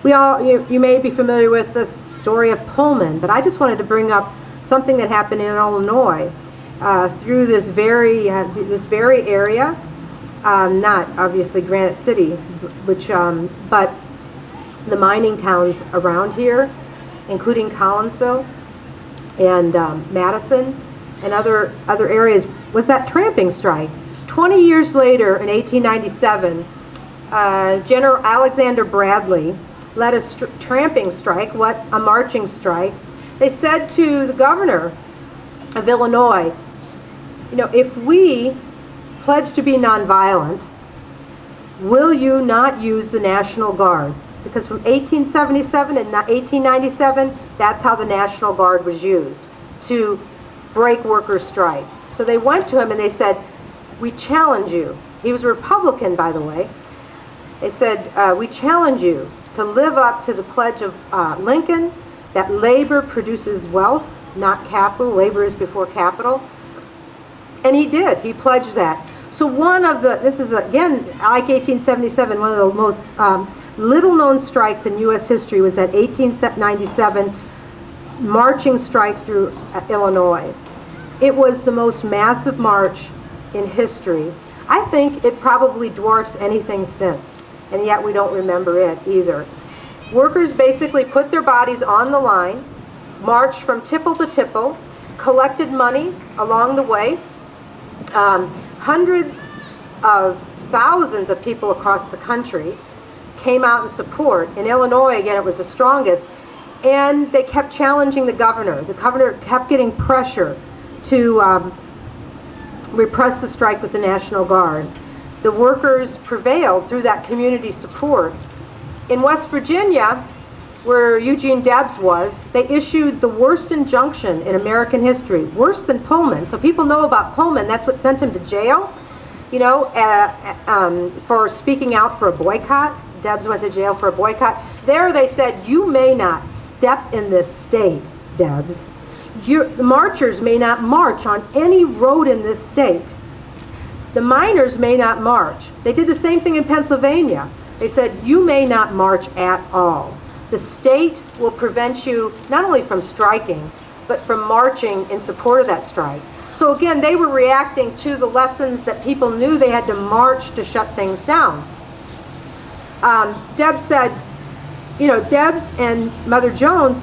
You may be familiar with the story of Pullman, but I just wanted to bring up something that happened in Illinois through this very area, not obviously Granite City, but the mining towns around here, including Collinsville and Madison and other areas, was that tramping strike. 20 years later, in 1897, General Alexander Bradley led a tramping strike, a marching strike. They said to the governor of Illinois, if we pledge to be nonviolent, will you not use the National Guard? Because from 1877 and 1897, that's how the National Guard was used, to break workers' strike. So they went to him and they said, we challenge you. He was a Republican, by the way. They said, we challenge you to live up to the pledge of Lincoln, that labor produces wealth, not capital. Labor is before capital. And he did. He pledged that. So this is again, like 1877, one of the most little-known strikes in U.S. history was that 1897 marching strike through Illinois. It was the most massive march in history. I think it probably dwarfs anything since, and yet we don't remember it either. Workers basically put their bodies on the line, marched from tipple to tipple, collected money along the way. Hundreds of thousands of people across the country came out in support. In Illinois, again, it was the strongest. And they kept challenging the governor. The governor kept getting pressure to repress the strike with the National Guard. The workers prevailed through that community support. In West Virginia, where Eugene Debs was, they issued the worst injunction in American history, worse than Pullman. So people know about Pullman. That's what sent him to jail, for speaking out for a boycott. Debs went to jail for a boycott. There they said, you may not step in this state, Debs. The marchers may not march on any road in this state. The miners may not march. They did the same thing in Pennsylvania. They said, you may not march at all. The state will prevent you not only from striking, but from marching in support of that strike. So again, they were reacting to the lessons that people knew they had to march to shut things down. Debs said, Debs and Mother Jones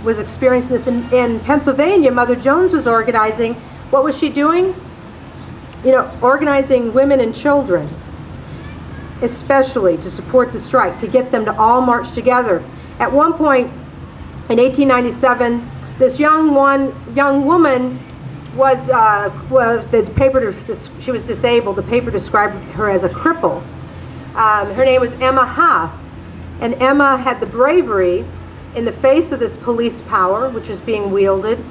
was experiencing this in Pennsylvania. Mother Jones was organizing. What was she doing? Organizing women and children, especially to support the strike, to get them to all march together. At one point in 1897, this young woman she was disabled. The paper described her as a cripple. Her name was Emma Haas, and Emma had the bravery, in the face of this police power, which was being wielded,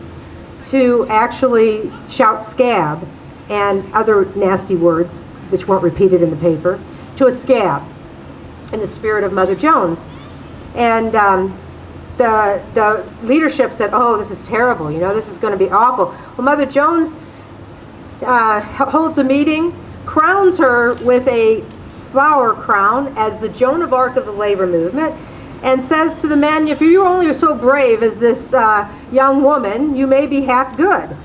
to actually shout "scab" and other nasty words, which weren't repeated in the paper, to a scab, in the spirit of Mother Jones. And the leadership said, oh, this is terrible, this is going to be awful. Well, Mother Jones holds a meeting, crowns her with a flower crown as the Joan of Arc of the labor movement, and says to the men, if you're only so brave as this young woman, you may be half good.